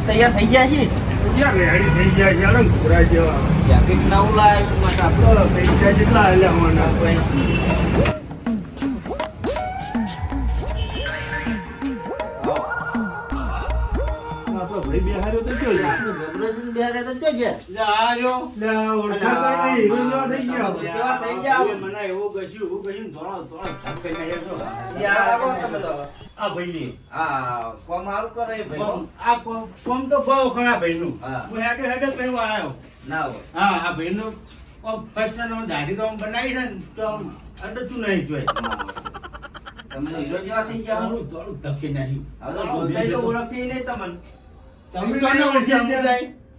તૈયાર થઈ ગયા છે રેડી થઈ ગયા છે આનંદ પૂરા જેવા જેકેટ નવું લાવ્યું માટે આપણે પૈસા જેટલા આલ્યા મને ભાઈ બિહાર્યો તો જો જબરજસ્ત બેહારે તો જોજે ઓળખાતા નહીં હીરો જેવા થઈ ગયા કેવા થઈ ગયા મને એવું કશું ધોળો ધપ કરી નાખ્યો યાર આવો તમે તો આ ભાઈ આ કોમ હાલ કરે ભાઈ આ કોમ તો બહુ ઘણા ભાઈનું હા. હું હેડો કઈ આવ્યો ના હોય હા આ ભાઈનું ફર્સ્ટ ટાઈમ દાઢી તો આમ બનાવી છે ને તો આમ અડતું નહીં જોઈ તમે હીરો જેવા થઈ ગયા થોડું થોડું ધપકી નાખ્યું હવે તો બોલતાય તો ઓળખશે ઈ નહીં તમને તમે તો ના ઓળખી સમજાય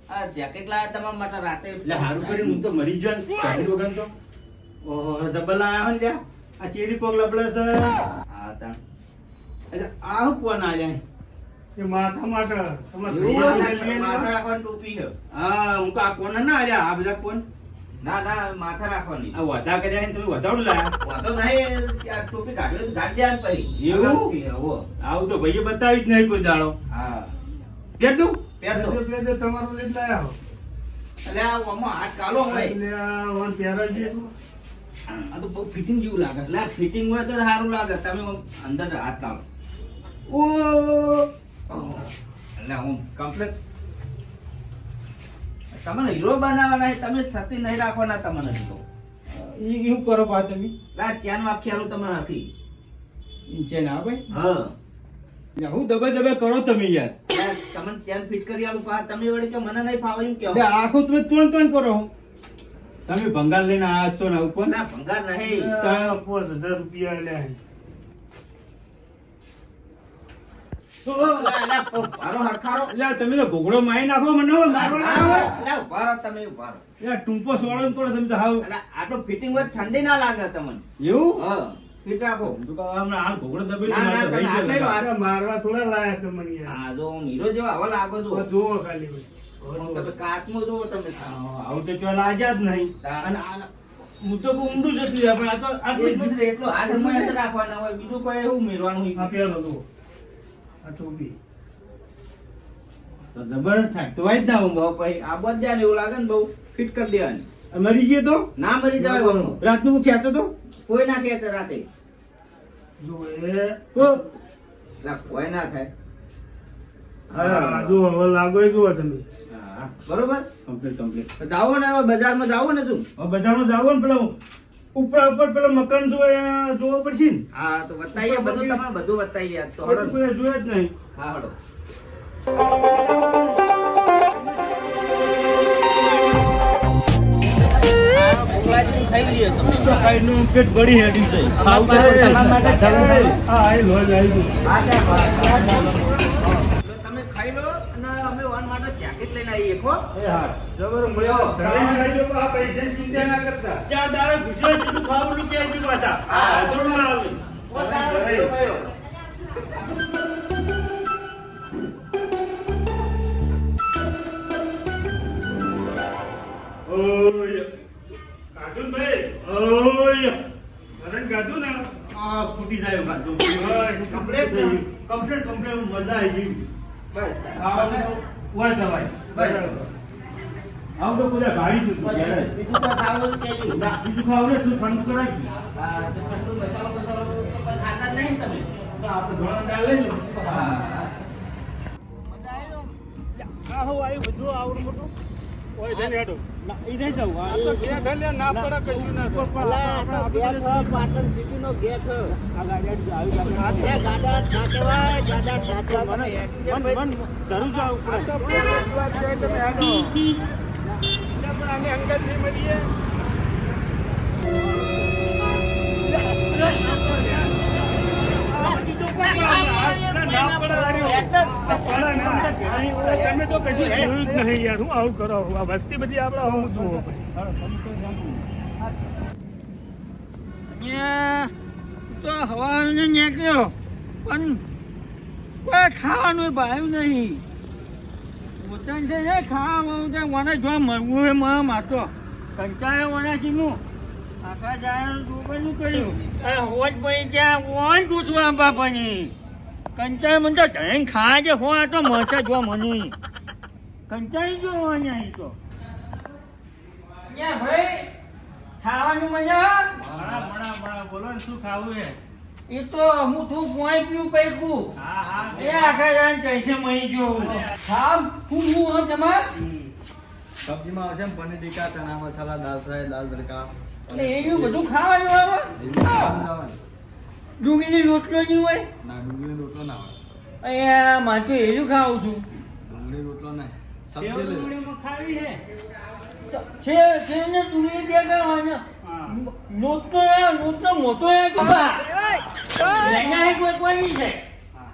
આ જેકેટ લાયા તમારા માટે રાતે એટલે હારું કરીને હું તો મરી ગયો ને દાઢી વગર તો ઓહો જબલા આયા ને લ્યા આ ચેડી પગ લબડે છે હા તાણ એટલે આ હું કોણ આલ્યા એ માથા માટે તમારે એવું હોય ને, ભૈયા માથા રાખવાની ટોપી છે હા હું તો આ કોણ ના આલ્યા આ બધા કોણ ના ના માથા રાખવાની આ વધા કર્યા ને તમે વધારું લાયા વાંધો નહીં આ ટોપી કાઢવી તો કાઢી દેવાની પછી એવું? આરામથી, હોવો. આવું તો ભાઈએ બતાવી જ નહીં કોઈ દાડો હા કે તું પહેર દો એટલે તમારું લઈ લાયા હો. એટલે આ આમાં હાથ કાઢો હોય એટલે આ વન પહેરા છે. આ તો બહુ ફિટિંગ જેવું લાગે એટલે ફિટિંગ હોય તો સારું લાગે તમે આમ અંદર હાથ કાઢો ઓ એટલે હું કમ્પ્લીટ તમને હીરો બનાવવાના છે, તમે છતી નહીં રાખવાના તમને તો ઈ શું કરો પા તમે આ ચેન વાપખ્યાલું તમે રાખી છે ના ભાઈ હા યા હું દબે દબે કરો તમે યાર તમને ચેન ફિટ કરી આલું પા તમે વળી કે મને નહીં ફાવે એમ એટલે કેવો આખું તમે તોણ તોણ કરો હું તમે ભંગાર લઈને આયા છો ને ઉપર ના ભંગાર નહીં આ 5000 રૂપિયા લ્યા. મારો હરખારો એટલે તમે તો ઘોઘડો મારી નાખો મને હો, મારો ના આવે. એટલે ઉભા રહો તમે ઉભા રહો યાર ટૂંપો સોળો ને પડે તમે તો હાવ એટલે આ તો ફિટિંગ હોય ઠંડી ના લાગે તમને એવું હા ફિટ રાખો હું તો કહું હમણાં હાલ ઘોઘડો દબેલો ના, મારે તો ના, રહી તમે ગયો આ બધા. મારવા થોડા લાયા તમને યાર. હા જો આમ હીરો જેવા હવા લાગો છો આ જુઓ ખાલી આમ તમે કાચમાં જુઓ તમે આવું તો ચાલ આજા જ નહીં અને હું તો કહું ઊંડું જતું યાર પણ આ તો આટલું જ એટલું જ એટલું હાથ હમણાં જ રાખવાના હોય બીજું કોઈ એવું મેળવાનું આ પહેલો જુઓ આ ટોપી તો જબરદસ્ત થાય તો વાય જ ના હું બહુ પછી આ બધા એવું લાગે ને બહુ ફિટ કરી દેવાની મરી ગયો તો ના મરી જવાય બહુ રાતનું હું ખેંચતો તો કોઈ ના કહે રાતે જુઓ એ ઓ, ના, કોઈ ના થાય હા જુઓ હવે લાગો એ જુઓ તમે. હા બરોબર કમ્પ્લીટ તો જાઓ ને હવે બજારમાં જાઓ ને તું હવે બજારમાં જાવ ને પેલો ઉપર પેલો મકાન જોવો પડશે ને હા તો બતાવીએ બધું તમારે બધું બતાવીએ આજ તો હળો. કોઈ જોયે જ નહીં હા હળો ખાઈ લઈએ તમે સાઈડનું પેટ બળી હેડી છે તમારા માટે હા એ લોજ આવી ગયું. તમે ખાઈ લો અને અમે વાન માટે જેકેટ લઈને આવીએ ખો એ હા જબર મળ્યો આ પૈસાની ચિંતા ના કરતા. ચાર દાડે પૂછ્યો તું ખાવાનું કે આવી પાછા હા. ધોરણ ના આવે ઓય કાઢું ને ભાઈ ઓય વજન કાઢું ને આ ફૂટી જાય માથું કમ્પ્લીટ કમ્પ્લીટ મજા આવી ગઈ બસ ખાવાનું તો ઓય દવાઈ બસ આમ તો બધા ગાડી તું બીજું કોઈ ખાવું જ કહેજો. ના બીજું ખાવું તું ઠંડ કરાવી હા, તો ઠંડુ મસાલો બસાલો તો કોઈ ખાતા જ નહીં ને તમે આપણે ધોરણ દાળ લઈ લો હા. આ હો આવ્યું બધું આવડું મોટું ઓય જઈને હેડો. ના એ નહીં જવું આ તો ઘેર ઢલ્યા ના પડે કશું ના થાય. અલા, આ તો ગેટ હ, પાટણ સિટીનો ગેટ હ. આ ગાડી આવી એ ગાડા ના કહેવાય, ગાડા ના કહેવાય. મને તમે મન ધરું જ આવું આ તો પડે પેલો જ વાત છે તમે હેડો. એટલે પણ આને અંગત નહીં મળીએ. ના પડે વાળ્યો. પડે ના. તમે તો કશું જોયું જ નહીં યાર હું આવું કરો આ વસ્તી બધી આપણે હું જુઓ તો હવાને નીકળ્યો પણ કોઈ ખાવાનું ભાવ્યું નહીં પોતાને છે ને ખાવાનું છે મને જો મળવું હોય મને માતો કંટાળે મને કીધું આખા જાણ દુબઈનું કર્યું હોજ પડી ત્યાં કોણ પૂછવા બાપાની કંટાળે મને તો જઈને ખાય છે હો આ તો મળશે જો મને કંટાળી ગયો મને અહીં તો ત્યાં ભાઈ ખાવાનું મજા બોલો ને શું ખાવું છે? એ તો હું તું પોઈ પીવું પૈકું હા હા એ આખા જાણ કૈસે મહી ગયો ખામ હું હું તમાર સબ્જીમાં આવશે ને પનીર ટીકા ચણા મસાલા દાલ ફ્રાય દાલ તડકા એટલે એવું બધું ખાવાનું આવે ડુંગળી રોટલો નહીં હોય ના ડુંગળી રોટલો ના આવે અહીંયા મારે તો એનું ખાવું છું ડુંગળી રોટલો ના સેવ ડુંગળીમાં ખાવી છે? છે ને ડુંગળી બે ખાવાના હા. લોટનો મોટો એ કોઈ છે હા.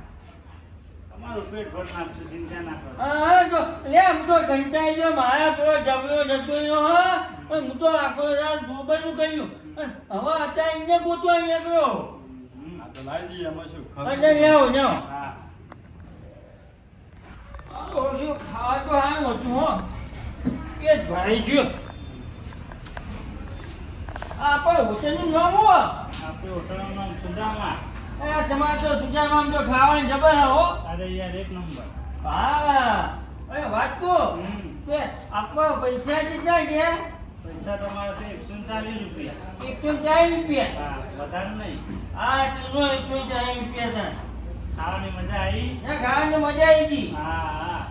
તમારું પેટ ભર નાખશું, ચિંતા ના કરો. હા તો લે હું તો કંટાળી ગયો મારા પેલો જબરો જતો રહ્યો હા પણ હું તો આખો દુબઈનું કહ્યું હવે અત્યારે એને ગોતવા નીકળ્યો આ તો લાવી દઈએ એમાં શું એટલે લેવો લેવો હા. ઓછું ખાવા તો હા ઓછું હો પેટ ભરાઈ ગયો આપણે હોટલનું નામ હો આપણી હોટલનું નામ સુદામા. તમારે તો સુજામાં તો ખાવાની જબર હો અરે યાર એક નંબર. હા અરે વાત તો હમ. કે આપવા પૈસા કેટલા ગયા પૈસા તમારા તો 140 રૂપિયા. 140 રૂપિયા હા, વધારે નહીં. હા તો 140 રૂપિયા છે ખાવાની મજા આવી? ના ખાવાની મજા આવી ગઈ હા હા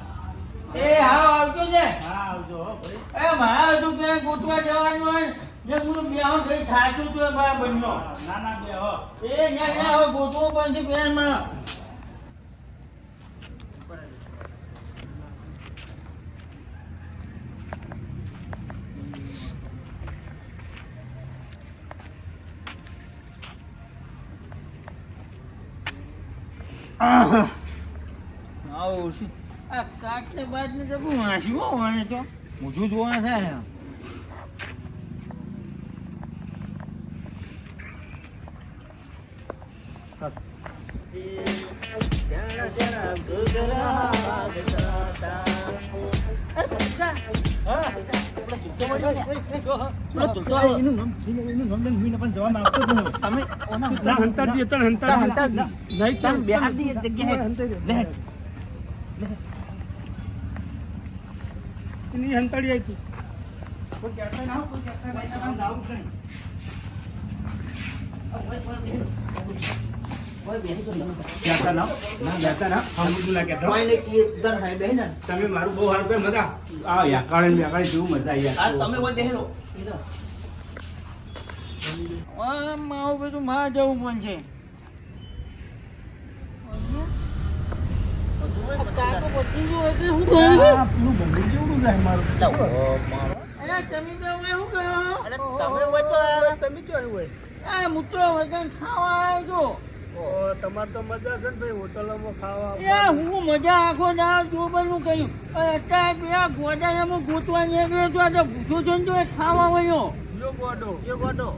એ હા આવતો છે હા, આવજો હો ભાઈ. એ મારા હજુ ક્યાંય ગોતવા જવાનું હોય જે હું બેહો કઈ થાચું તો બા બન્યો ના ના બે હો. એ ન્યા હવે ગોતવો પડશે પેનમાં આવું છે આ કાચને બાજને તો બહુ વાંચ્યું હો મને તો મોઢું જોવા થાય ના હંતાડી તને હંતાડી નહીં એની હંતાડી આવી તું બેતા ના આમ બધું ના કહેતો. તમે મારું બહુ હારું કર્યું. મજા આ યાકાળે ને યાકાળે જેવું મજા આવી યાર. મારું બધું માં જવું પણ છે કાકો પછી જો એટલે શું કહ્યું પેલું બંધ જેવડું જાય મારું. અરે તમે તો હવે શું કહ્યું તમે ક્યાં હોય આ મુદ્દો વગર ખાવા આવ્યો તમારે તો મજા છે ને ભાઈ હોટલોમાં ખાવા એ હું મજા આખો ના જોબલનું કહ્યું અત્યારે પેલા ગોડાનામાં ગોતવા નીકળ્યો તો આ તો પૂછો છો ને તો એ ખાવા વળ્યો જો ગોડો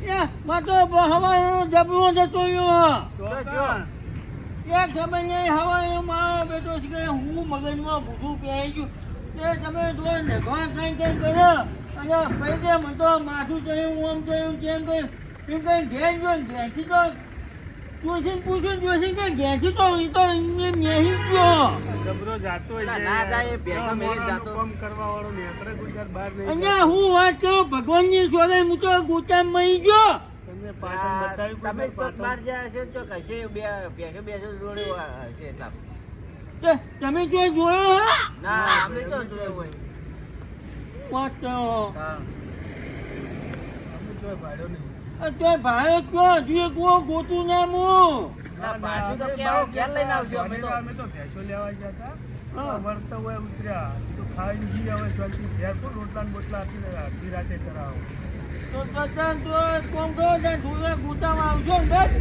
એ માં તો હવા જબરો જતો રહ્યો ચોકા એ ખબર નહીં હવા મારો બેટો છે કે હું મગજમાં ભૂખું પહેરી ગયું તે તમે જો નખવા કઈ કઈ કર્યો અને પૈસે મને તો માથું ચડ્યું આમ ચડ્યું તેમ કર્યું એમ કઈ ઘેર જો ઘેરથી તો જોશીને પૂછ્યું જોશી કે ઘેરથી તો એ તો મેહી ગયો જબરો જાતો હોય છે ના જાય, એ ભેગા મેળે જાતો. કામ કરવા વાળો નેકળે ગુજરાત બહાર નહીં અને હું વાત કરું ભગવાનની સોરે હું તો ગોચામાં મહી ગયો તમને પાટણ બતાવ્યું તમે કોઈ ચોક બહાર પાટણ જ્યાં હશો તો કશે બેસો જોડે હશે એટલા. તે તમે જો જોયો હા ના અમે તો જોયું હોય. વાત તો હા. અમે જોઈ પાડ્યો નહીં અત્યારે ભાઈ કયો હજુ એક ગોતું ના હું ના પાછું તો કેવું ઘેર લઈને આવજો અમે તો. અમે તો ભેંસો લેવા ગયા હતા વળતા હોય ઉતર્યા તો ખાઈ જઈએ હવે શાંતિ ઘેર પણ રોટલા ને બોટલા આપીને આખી રાતે કરાવો તો કચાન તો કોમ કરો ત્યાં થોડા ગોતામાં આવજો ને બસ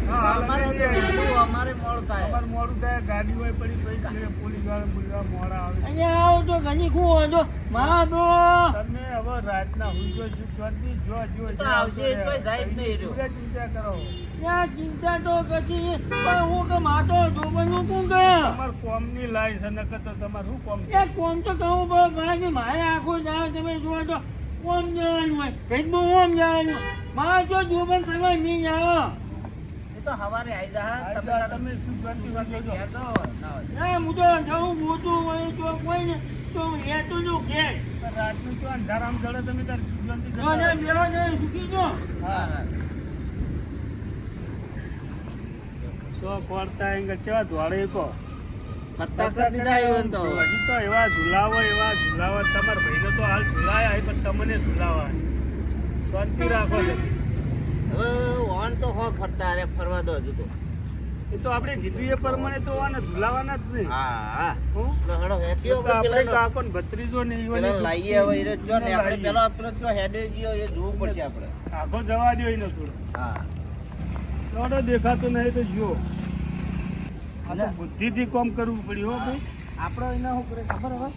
અમારે તો વહેલું, અમારે મોડું થાય. અમારે મોડું થાય, ગાડી હોય પડી પછી પોલીસ વાળા મોડા આવે. અહીંયા આવો તો ઘણી ખૂબ વાંધો મા તો તમે હવે રાતના હુંજો શાંતિ જો તો આવશે, તોય જાય જ નહીં રહ્યો. પૂરા ચિંતા કરો. ત્યાં ચિંતા તો કશી પણ હું કે માતો જોવાનું કોણ કે તમાર કોમની લાઈ છે નકર તો તમારે શું કોમ છે? એ કોમ તો કહું પણ મારે આખો જાય તમે જુઓ તો કોમ જવાનું હોય કંઈક બહુ ઓમ જવાનું મારે જો જોબન કરવા નહીં આવે એ તો હવારે આવી જા. આ તમે શું શાંતિ વાંચો છો? કહેતો ના હોય. ના હું તો જવું મોટું હોય તો કોઈ ને તો રહેતું ન કે રાતનું તો અંધારામ ચડે તમે તાર શાંતિ જો કરો. ને બેહો ને સુખી જો હા. સો ફરતા એંગલ કેવા ધોળે કો પત્તા કરી દીધા એવું તો. હજી તો એવા ઝુલાવો તમારા ભાઈને તો હાલ ઝુલાયા પણ તમને ઝુલાવા શાંતિ રાખો છે. હવે ઓન તો હો ફરતા અરે ફરવા દો હજુ તો. એ તો આપણે કીધું એ પ્રમાણે તો આને ઝુલાવાના જ છે. હા. હું? તો હેડો હેઠી તો ઉપર આપણે પેલા કાકો ને ભત્રીજો ને ઈ પેલા વાળી લાઈએ હવે એ જો ને આપણે લાઈએ. પેલા પેલો જો હેડે ગયો એ જોવું પડશે આપણે. આખો જવા દો એને થોડું હા. થોડો દેખાતો નહીં તો જુઓ આ તો બુદ્ધિથી કામ કરવું પડ્યું હો ભાઈ. આપણો એને શું કરે ખબર હવે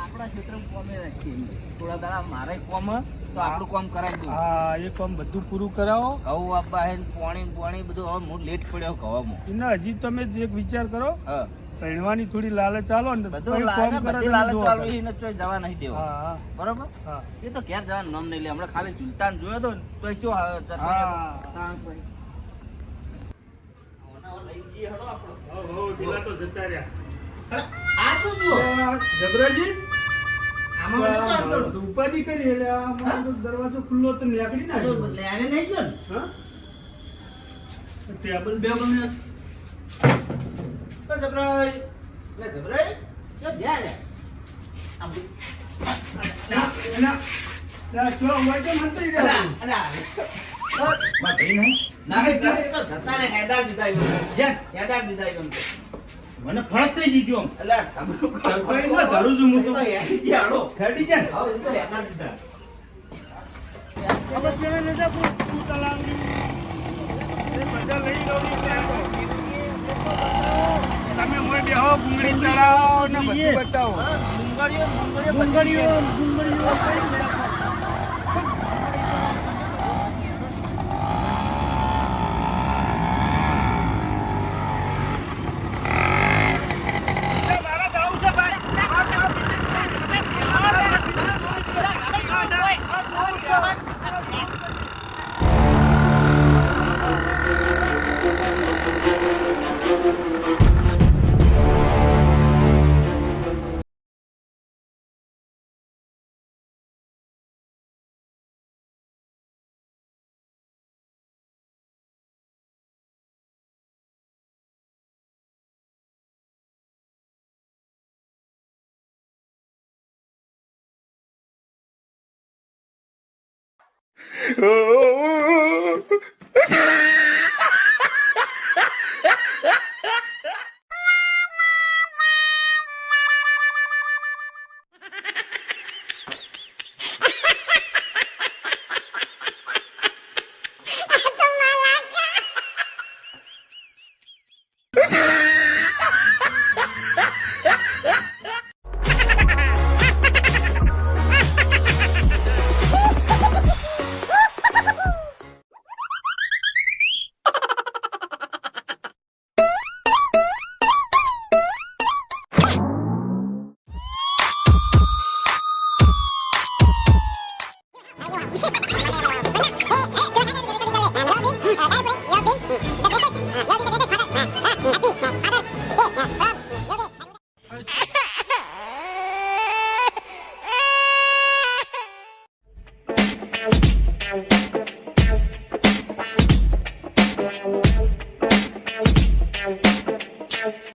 આપણા ક્ષેત્રમાં કોમે રાખીએ થોડા દાડા મારે કોમ હ, તો આપણું કામ કરાવી દઉં. હા એ કામ બધું પૂરું કરાવો ઘઉં આપવા હે ને પાણી બધું હવે હું લેટ પડ્યો ઘવામાં. એને હજી તમે જ એક વિચાર કરો હા પહેણવાની થોડી લાલચ આલો ને બધું પછી લાગે, કામ કરે બધી તો લાલચ જુઓ ચાલુ કરે. એને ચોય જવા નહીં દેવા. હા બરોબર હા એ તો ઘેર જવાનું નામ નહીં લે હમણાં ખાલી સુલતાન જોયો તો ને તો એ ચો હા. લઈ જઈએ હળો આપણો. હો પેલા તો જતા રહ્યા. આ શું જુઓ? જબરાજી આમાં મને શું આવતું? ઉપાધિ કરી એટલે આ મારો તો દરવાજો ખુલ્લો તો નીકળી આ તો ના લેને નહીં ગયો ને? હા ટેબલ બેબલ ને તો જબરાઈ. લે જબરાઈ. જો જ્યાં લે. આમ બી. એના ચો હોય તો મંત્રી રહ્યા અલા, બાકી નહીં. ના ભાઈ, એ તો જતા રે હેડા દીધા એમ. જેમ હેડા દીધા એમ. મને ફરક થઈ જીત્યો આમ. અલા, તમે શું કરો? સરપંચમાં ધરું છું હું તો. એ તો હેડી ગયા, હાલો. હેડી જાય ને? હવે એ તો હેડા દીધા. હવે પેલા લેતા તું તલાવડી એ બધા લઈ લો ને ત્યાં તમે મોય બેહો ગુંગળી તળાવ ને બધું બતાવો હા, મુંગળીઓ Thank you.